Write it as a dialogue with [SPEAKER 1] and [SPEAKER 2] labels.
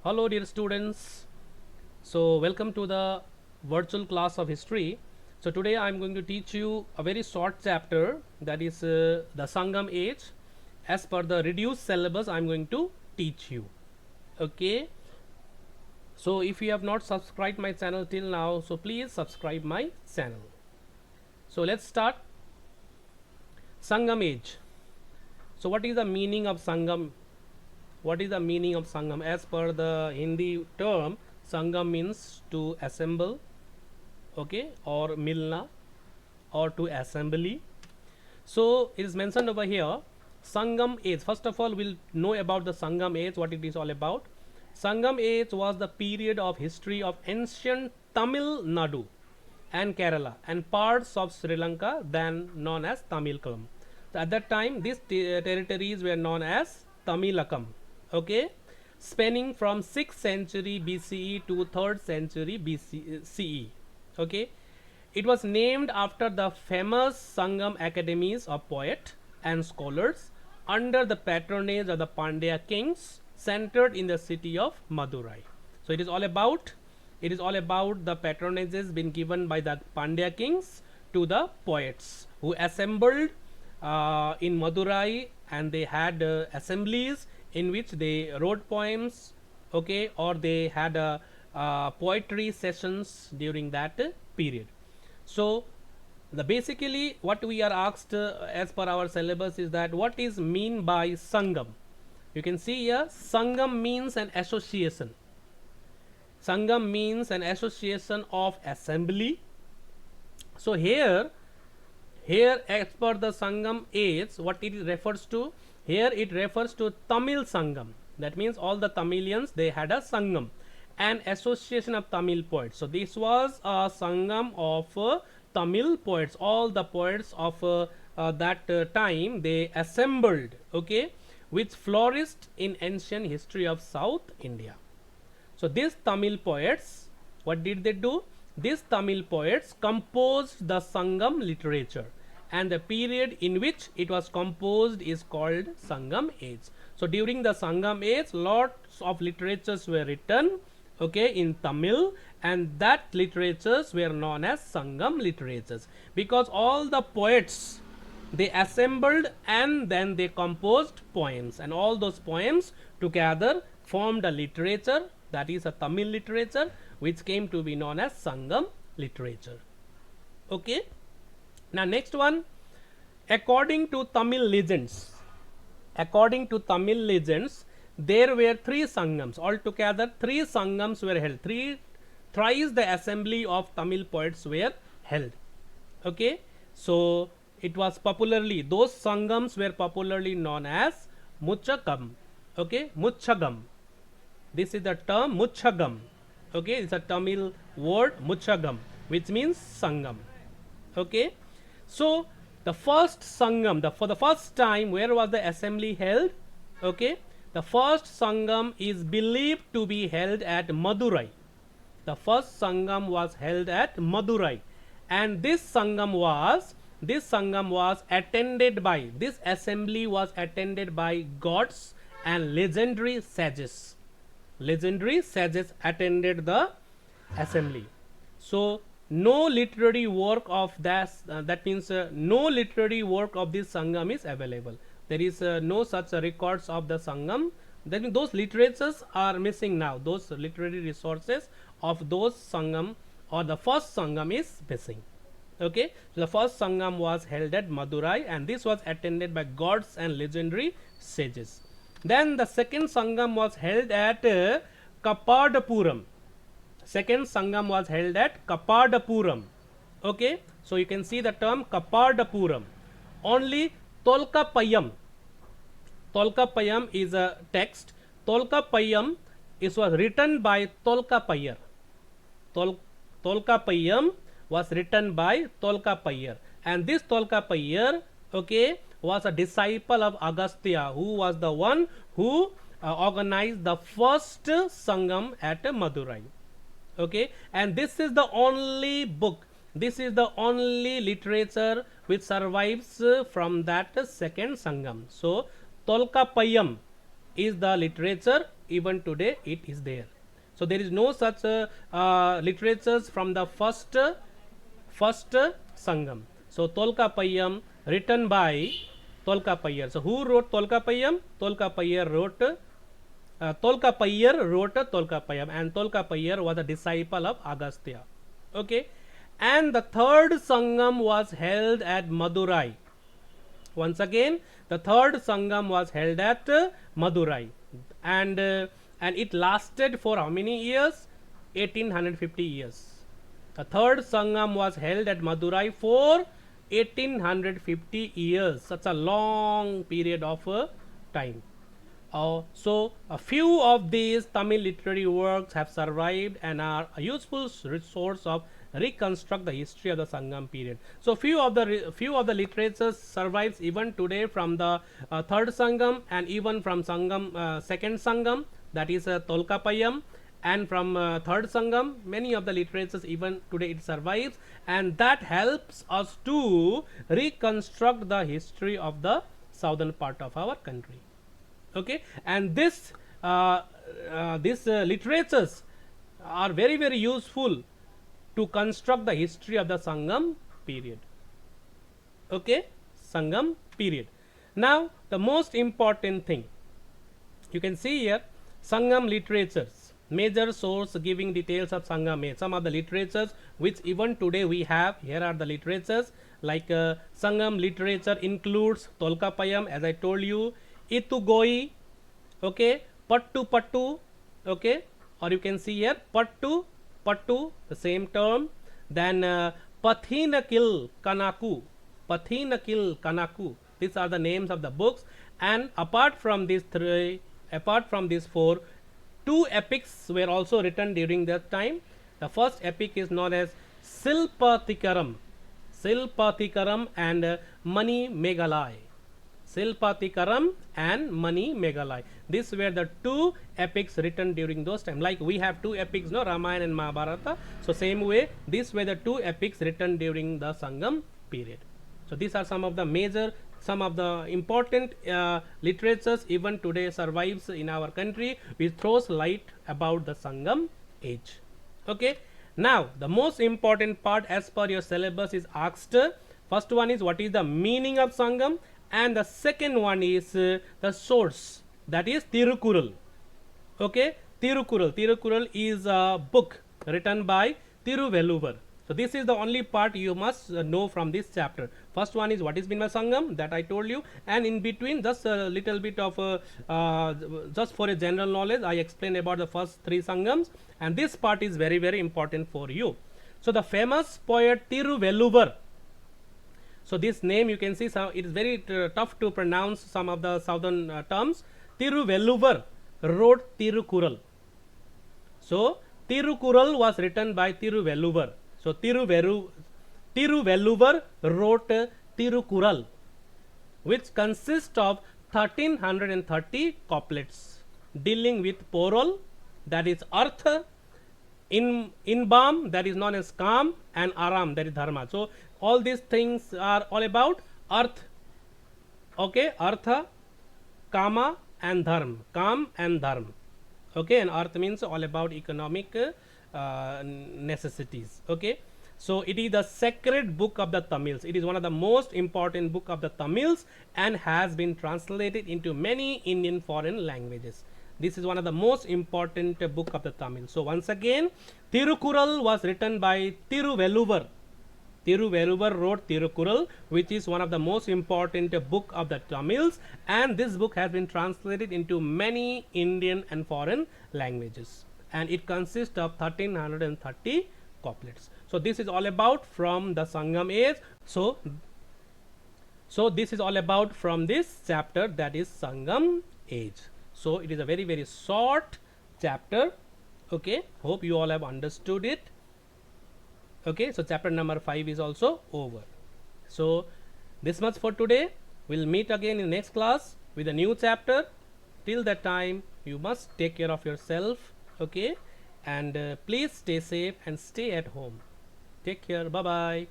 [SPEAKER 1] Hello dear students. So welcome to the virtual class of history. So today I am going to teach you a very short chapter, that is the Sangam Age. As per the reduced syllabus I am going to teach you. Okay. So if you have not subscribed my channel till now, so please subscribe my channel. So let's start. Sangam Age. So what is the meaning of Sangam? What is the meaning of Sangam? As per the Hindi term, Sangam means to assemble, okay, or milna, or to assembly. So it is mentioned over here, Sangam Age. First of all, we'll know about the Sangam Age, what it is all about. Sangam Age was the period of history of ancient Tamil Nadu and Kerala and parts of Sri Lanka, then known as Tamilkalam. So at that time, these territories were known as Tamilakam. Okay, spanning from 6th century BCE to 3rd century BCE. Okay, it was named after the famous Sangam academies of poets and scholars under the patronage of the Pandya kings, centered in the city of Madurai. So it is all about the patronages been given by the Pandya kings to the poets who assembled in Madurai, and they had assemblies in which they wrote poems, okay, or they had poetry sessions during that period. So the basically what we are asked as per our syllabus is that what is mean by Sangam. You can see here, Sangam means an association. Sangam means an association of assembly. So here as per the Sangam Age, what it refers to, here it refers to Tamil Sangam. That means all the Tamilians, they had a Sangam, an association of Tamil poets. So this was a Sangam of Tamil poets. All the poets of that time, they assembled, okay, which flourished in ancient history of South India. So these Tamil poets, what did they do? These Tamil poets composed the Sangam literature, and the period in which it was composed is called Sangam Age. So during the Sangam Age, lots of literatures were written, okay, in Tamil, and that literatures were known as Sangam literatures, because all the poets, they assembled and then they composed poems, and all those poems together formed a literature, that is a Tamil literature, which came to be known as Sangam literature. Okay. Now next one, according to Tamil legends, there were 3 Sangams. Altogether 3 Sangams were held. Thrice the assembly of Tamil poets were held. Okay. So it was popularly, those Sangams were popularly known as Muchagam. Okay, Muchagam. This is the term Muchagam. Okay, it's a Tamil word Muchagam, which means Sangam. Okay. So the first Sangam, for the first time, where was the assembly held? Okay, the first Sangam is believed to be held at Madurai. The first Sangam was held at Madurai, and this Sangam was attended by, this assembly was attended by gods and legendary sages. Legendary sages attended the assembly. So no literary work of that means no literary work of this Sangam is available. There is no such records of the Sangam. That means those literatures are missing now. Those literary resources of those Sangam or the first Sangam is missing. Okay, so the first Sangam was held at Madurai, and this was attended by gods and legendary sages. Then the second Sangam was held at Kapatapuram. Second Sangam was held at Kapatapuram. Okay, so you can see the term Kapatapuram. Only Tolkapayam is a text. Tolkapayam was written by Tolkapayar. Tolkapayam was written by Tolkapayar, and this Tolkapayar, okay, was a disciple of Agastya, who was the one who organized the first Sangam at Madurai. Okay, and this is the only book, this is the only literature which survives from that second Sangam. So Tolkapayam is the literature. Even today it is there. So there is no such literatures from the first Sangam. So Tolkapayyam written by Tolkapayyar. So who wrote Tolkapayyam? Tolkapayyar wrote Tolkapayyam, and Tolkapayyar was a disciple of Agastya. Okay, and the third Sangam was held at Madurai. Once again, the third Sangam was held at Madurai, and it lasted for how many years? 1850 years. The third Sangam was held at Madurai for 1850 years. Such a long period of time. So a few of these Tamil literary works have survived and are a useful resource of reconstruct the history of the Sangam period. So few of the literatures survives even today from the third Sangam, and even from Sangam second Sangam, that is Tolkapayyam, and from third Sangam many of the literatures even today it survives, and that helps us to reconstruct the history of the southern part of our country. Okay, and this literatures are very, very useful to construct the history of the Sangam period. Okay, Sangam period. Now the most important thing, you can see here, Sangam literatures, major source giving details of Sangam age. Some of the literatures which even today we have, here are the literatures, like Sangam literature includes Tolkapayyam, as I told you, Itugoi, okay, Pattu, okay, or you can see here Pattu, the same term. Then Pathinakil Kanaku, these are the names of the books. And apart from these four, two epics were also written during that time. The first epic is known as Silpatikaram and Mani Meghalai. Silpatikaram and Mani Meghalai. These were the two epics written during those time. Like we have two epics, no, Ramayana and Mahabharata. So same way, these were the two epics written during the Sangam period. So these are some of the major, some of the important literatures even today survives in our country, which throws light about the Sangam age. Okay. Now the most important part as per your syllabus is asked. First one is what is the meaning of Sangam, and the second one is the source, that is Thirukurral. Okay, Thirukurral is a book written by Thiruvalluvar. So this is the only part you must know from this chapter. First one is what is meant by Sangam, that I told you, and in between just a little bit of just for a general knowledge I explained about the first three Sangams, and this part is very, very important for you. So the famous poet Thiruvalluvar, so this name you can see, so it is very tough to pronounce some of the southern terms. Thiruvalluvar wrote Thirukurral. So Thirukurral was written by Thiruvalluvar. So Thiruvalluvar wrote Thirukurral, which consists of 1330 couplets dealing with Porul, that is earth, Inbam, that is known as calm, and Aram, that is dharma. So all these things are all about earth. Okay, artha, kama and dharma, calm and dharma. Okay, and earth means all about economic necessities. Okay, so it is the sacred book of the Tamils. It is one of the most important book of the Tamils and has been translated into many Indian foreign languages. This is one of the most important book of the Tamils. So once again, Thirukurral was written by Thiruvalluvar. Thiruvalluvar wrote Thirukurral, which is one of the most important book of the Tamils, and this book has been translated into many Indian and foreign languages, and it consists of 1330 couplets. So this is all about from the Sangam age. So this is all about from this chapter, that is Sangam age. So it is a very, very short chapter. Okay, hope you all have understood it. Okay, so chapter number 5 is also over. So this much for today. We'll meet again in next class with a new chapter. Till that time, you must take care of yourself. Okay, and please stay safe and stay at home. Take care. Bye bye.